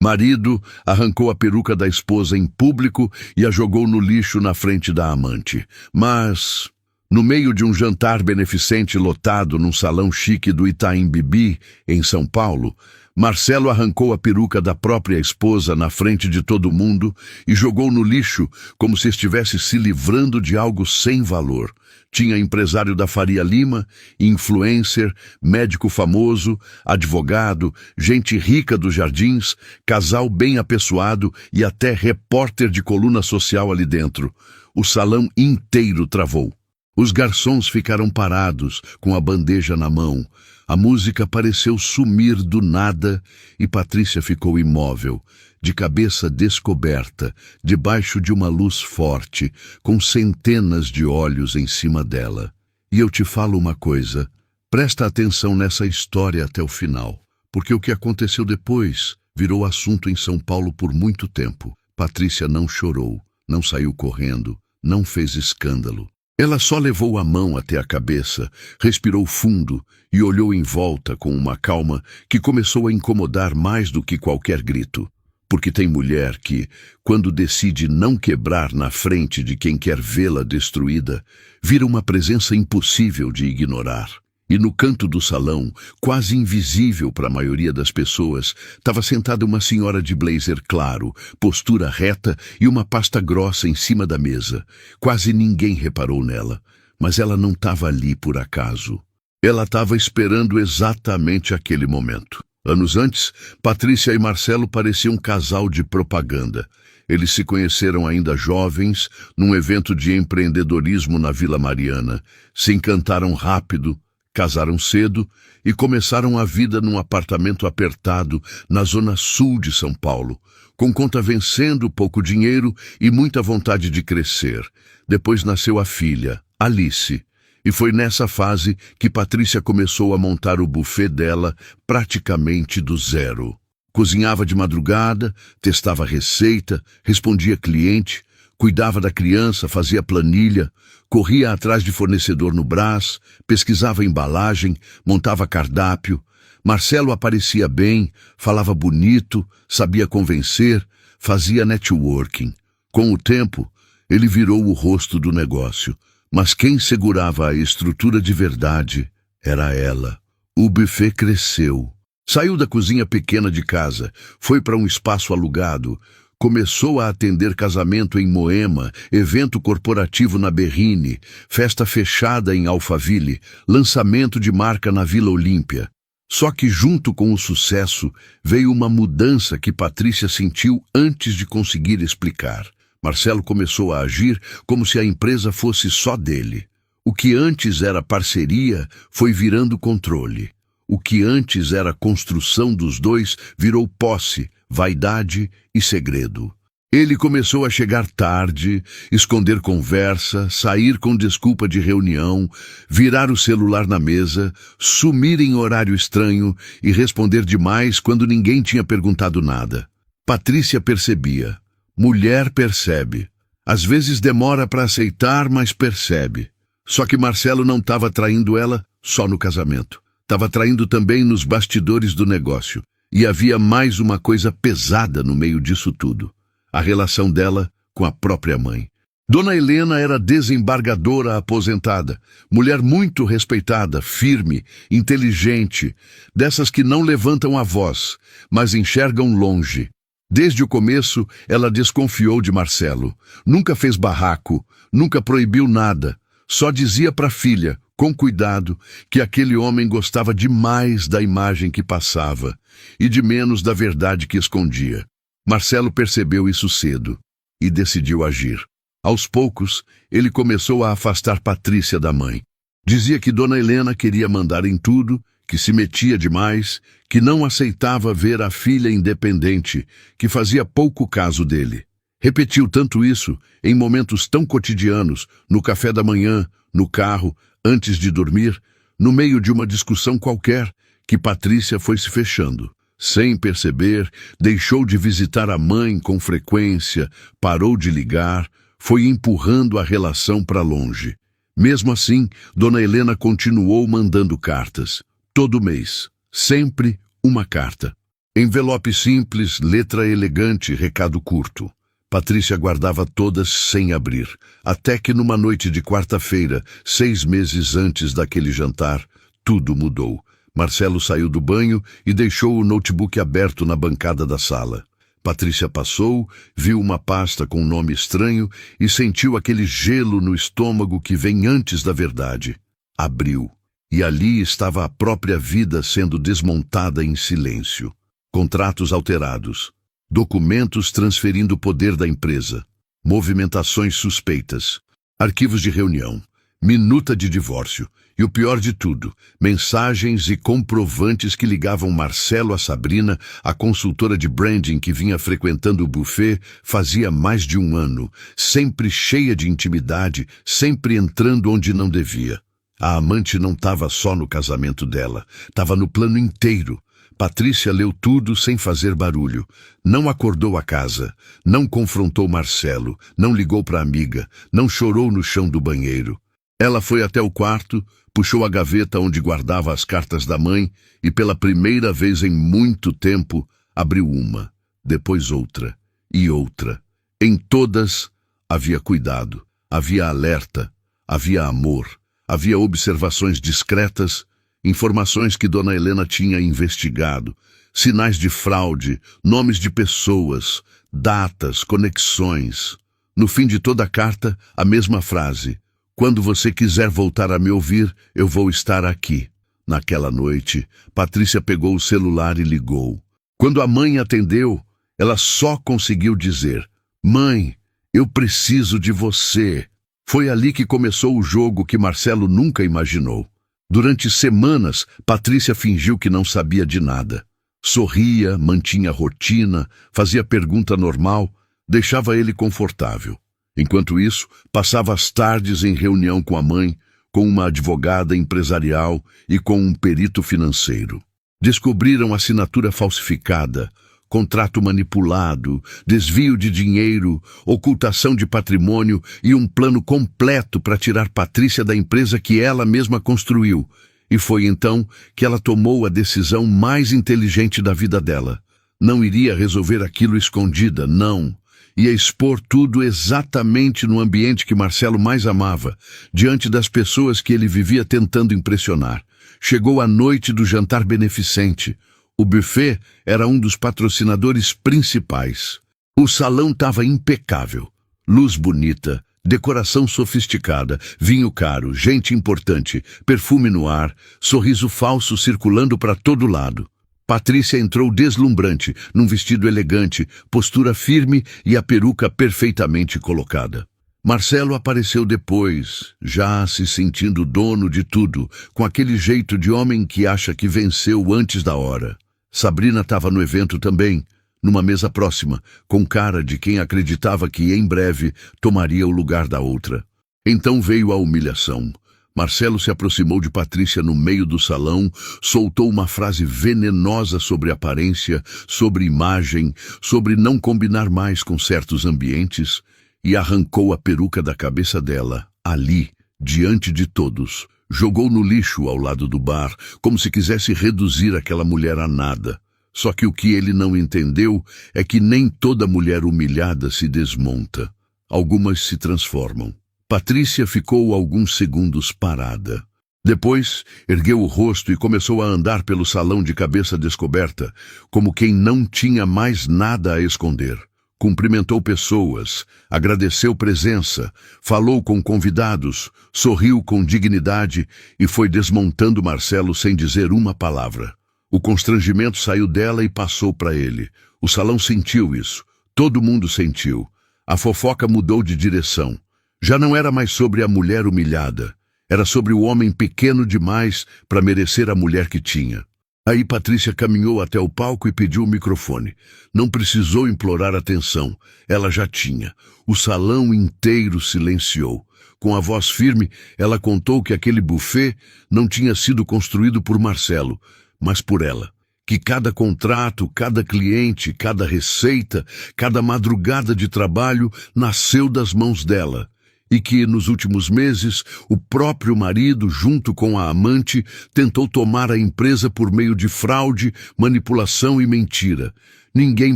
Marido arrancou a peruca da esposa em público e a jogou no lixo na frente da amante. Mas, no meio de um jantar beneficente lotado num salão chique do Itaim Bibi, em São Paulo, Marcelo arrancou a peruca da própria esposa na frente de todo mundo e jogou no lixo como se estivesse se livrando de algo sem valor. Tinha empresário da Faria Lima, influencer, médico famoso, advogado, gente rica dos Jardins, casal bem apessoado e até repórter de coluna social ali dentro. O salão inteiro travou. Os garçons ficaram parados, com a bandeja na mão. A música pareceu sumir do nada e Patrícia ficou imóvel, de cabeça descoberta, debaixo de uma luz forte, com centenas de olhos em cima dela. E eu te falo uma coisa, presta atenção nessa história até o final, porque o que aconteceu depois virou assunto em São Paulo por muito tempo. Patrícia não chorou, não saiu correndo, não fez escândalo. Ela só levou a mão até a cabeça, respirou fundo e olhou em volta com uma calma que começou a incomodar mais do que qualquer grito. Porque tem mulher que, quando decide não quebrar na frente de quem quer vê-la destruída, vira uma presença impossível de ignorar. E no canto do salão, quase invisível para a maioria das pessoas, estava sentada uma senhora de blazer claro, postura reta e uma pasta grossa em cima da mesa. Quase ninguém reparou nela, mas ela não estava ali por acaso. Ela estava esperando exatamente aquele momento. Anos antes, Patrícia e Marcelo pareciam um casal de propaganda. Eles se conheceram ainda jovens, num evento de empreendedorismo na Vila Mariana. Se encantaram rápido, casaram cedo e começaram a vida num apartamento apertado na zona sul de São Paulo, com conta vencendo, pouco dinheiro e muita vontade de crescer. Depois nasceu a filha, Alice, e foi nessa fase que Patrícia começou a montar o buffet dela praticamente do zero. Cozinhava de madrugada, testava receita, respondia cliente, cuidava da criança, fazia planilha, corria atrás de fornecedor no Brás, pesquisava embalagem, montava cardápio. Marcelo aparecia bem, falava bonito, sabia convencer, fazia networking. Com o tempo, ele virou o rosto do negócio, mas quem segurava a estrutura de verdade era ela. O buffet cresceu. Saiu da cozinha pequena de casa, foi para um espaço alugado, começou a atender casamento em Moema, evento corporativo na Berrine, festa fechada em Alphaville, lançamento de marca na Vila Olímpia. Só que junto com o sucesso veio uma mudança que Patrícia sentiu antes de conseguir explicar. Marcelo começou a agir como se a empresa fosse só dele. O que antes era parceria foi virando controle. O que antes era construção dos dois virou posse, vaidade e segredo. Ele começou a chegar tarde, esconder conversa, sair com desculpa de reunião, virar o celular na mesa, sumir em horário estranho e responder demais quando ninguém tinha perguntado nada. Patrícia percebia. Mulher percebe. Às vezes demora para aceitar, mas percebe. Só que Marcelo não estava traindo ela só no casamento. Estava traindo também nos bastidores do negócio. E havia mais uma coisa pesada no meio disso tudo. A relação dela com a própria mãe. Dona Helena era desembargadora aposentada, mulher muito respeitada, firme, inteligente, dessas que não levantam a voz, mas enxergam longe. Desde o começo, ela desconfiou de Marcelo. Nunca fez barraco, nunca proibiu nada. Só dizia para a filha, com cuidado, que aquele homem gostava demais da imagem que passava e de menos da verdade que escondia. Marcelo percebeu isso cedo e decidiu agir. Aos poucos, ele começou a afastar Patrícia da mãe. Dizia que Dona Helena queria mandar em tudo, que se metia demais, que não aceitava ver a filha independente, que fazia pouco caso dele. Repetiu tanto isso em momentos tão cotidianos, no café da manhã, no carro, antes de dormir, no meio de uma discussão qualquer, que Patrícia foi se fechando. Sem perceber, deixou de visitar a mãe com frequência, parou de ligar, foi empurrando a relação para longe. Mesmo assim, Dona Helena continuou mandando cartas. Todo mês, sempre uma carta. Envelope simples, letra elegante, recado curto. Patrícia guardava todas sem abrir, até que numa noite de quarta-feira, 6 meses antes daquele jantar, tudo mudou. Marcelo saiu do banho e deixou o notebook aberto na bancada da sala. Patrícia passou, viu uma pasta com um nome estranho e sentiu aquele gelo no estômago que vem antes da verdade. Abriu, e ali estava a própria vida sendo desmontada em silêncio. Contratos alterados, documentos transferindo o poder da empresa, movimentações suspeitas, arquivos de reunião, minuta de divórcio e o pior de tudo, mensagens e comprovantes que ligavam Marcelo a Sabrina, a consultora de branding que vinha frequentando o buffet fazia mais de 1 ano, sempre cheia de intimidade, sempre entrando onde não devia. A amante não estava só no casamento dela, estava no plano inteiro. Patrícia leu tudo sem fazer barulho. Não acordou a casa, não confrontou Marcelo, não ligou para a amiga, não chorou no chão do banheiro. Ela foi até o quarto, puxou a gaveta onde guardava as cartas da mãe e pela primeira vez em muito tempo abriu uma, depois outra e outra. Em todas havia cuidado, havia alerta, havia amor, havia observações discretas, informações que Dona Helena tinha investigado, sinais de fraude, nomes de pessoas, datas, conexões. No fim de toda a carta, a mesma frase: "Quando você quiser voltar a me ouvir, eu vou estar aqui." Naquela noite, Patrícia pegou o celular e ligou. Quando a mãe atendeu, ela só conseguiu dizer: "Mãe, eu preciso de você." Foi ali que começou o jogo que Marcelo nunca imaginou. Durante semanas, Patrícia fingiu que não sabia de nada. Sorria, mantinha a rotina, fazia pergunta normal, deixava ele confortável. Enquanto isso, passava as tardes em reunião com a mãe, com uma advogada empresarial e com um perito financeiro. Descobriram assinatura falsificada, contrato manipulado, desvio de dinheiro, ocultação de patrimônio e um plano completo para tirar Patrícia da empresa que ela mesma construiu. E foi então que ela tomou a decisão mais inteligente da vida dela. Não iria resolver aquilo escondida, não. Ia expor tudo exatamente no ambiente que Marcelo mais amava, diante das pessoas que ele vivia tentando impressionar. Chegou a noite do jantar beneficente. O buffet era um dos patrocinadores principais. O salão estava impecável. Luz bonita, decoração sofisticada, vinho caro, gente importante, perfume no ar, sorriso falso circulando para todo lado. Patrícia entrou deslumbrante, num vestido elegante, postura firme e a peruca perfeitamente colocada. Marcelo apareceu depois, já se sentindo dono de tudo, com aquele jeito de homem que acha que venceu antes da hora. Sabrina estava no evento também, numa mesa próxima, com cara de quem acreditava que em breve tomaria o lugar da outra. Então veio a humilhação. Marcelo se aproximou de Patrícia no meio do salão, soltou uma frase venenosa sobre aparência, sobre imagem, sobre não combinar mais com certos ambientes, e arrancou a peruca da cabeça dela, ali, diante de todos. Jogou no lixo ao lado do bar, como se quisesse reduzir aquela mulher a nada. Só que o que ele não entendeu é que nem toda mulher humilhada se desmonta. Algumas se transformam. Patrícia ficou alguns segundos parada. Depois, ergueu o rosto e começou a andar pelo salão de cabeça descoberta, como quem não tinha mais nada a esconder. Cumprimentou pessoas, agradeceu presença, falou com convidados, sorriu com dignidade e foi desmontando Marcelo sem dizer uma palavra. O constrangimento saiu dela e passou para ele. O salão sentiu isso. Todo mundo sentiu. A fofoca mudou de direção. Já não era mais sobre a mulher humilhada. Era sobre o homem pequeno demais para merecer a mulher que tinha. Aí Patrícia caminhou até o palco e pediu o microfone. Não precisou implorar atenção. Ela já tinha. O salão inteiro silenciou. Com a voz firme, ela contou que aquele buffet não tinha sido construído por Marcelo, mas por ela. Que cada contrato, cada cliente, cada receita, cada madrugada de trabalho nasceu das mãos dela. e que, nos últimos meses, o próprio marido, junto com a amante, tentou tomar a empresa por meio de fraude, manipulação e mentira. Ninguém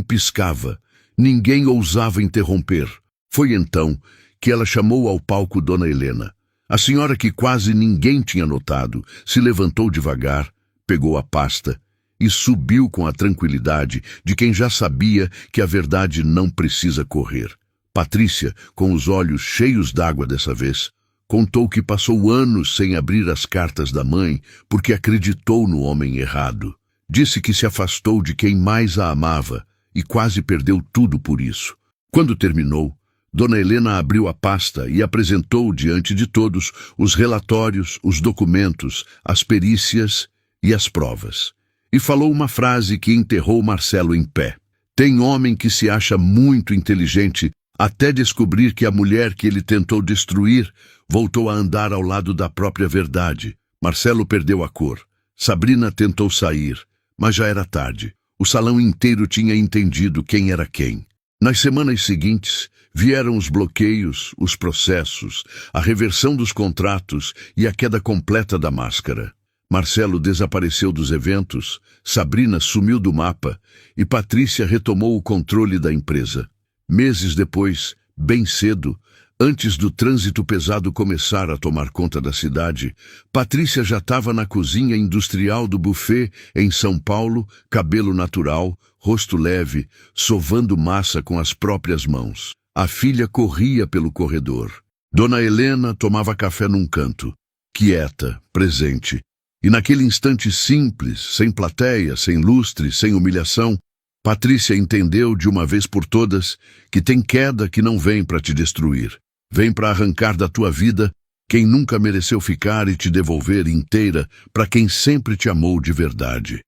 piscava, ninguém ousava interromper. Foi então que ela chamou ao palco Dona Helena. A senhora, que quase ninguém tinha notado, se levantou devagar, pegou a pasta e subiu com a tranquilidade de quem já sabia que a verdade não precisa correr. Patrícia, com os olhos cheios d'água dessa vez, contou que passou anos sem abrir as cartas da mãe porque acreditou no homem errado. Disse que se afastou de quem mais a amava e quase perdeu tudo por isso. Quando terminou, Dona Helena abriu a pasta e apresentou diante de todos os relatórios, os documentos, as perícias e as provas. E falou uma frase que enterrou Marcelo em pé. Tem homem que se acha muito inteligente até descobrir que a mulher que ele tentou destruir voltou a andar ao lado da própria verdade. Marcelo perdeu a cor. Sabrina tentou sair, mas já era tarde. O salão inteiro tinha entendido quem era quem. Nas semanas seguintes, vieram os bloqueios, os processos, a reversão dos contratos e a queda completa da máscara. Marcelo desapareceu dos eventos, Sabrina sumiu do mapa e Patrícia retomou o controle da empresa. Meses depois, bem cedo, antes do trânsito pesado começar a tomar conta da cidade, Patrícia já estava na cozinha industrial do buffet em São Paulo, cabelo natural, rosto leve, sovando massa com as próprias mãos. A filha corria pelo corredor. Dona Helena tomava café num canto, quieta, presente. E naquele instante simples, sem plateia, sem lustre, sem humilhação, Patrícia entendeu de uma vez por todas que tem queda que não vem para te destruir. Vem para arrancar da tua vida quem nunca mereceu ficar e te devolver inteira para quem sempre te amou de verdade.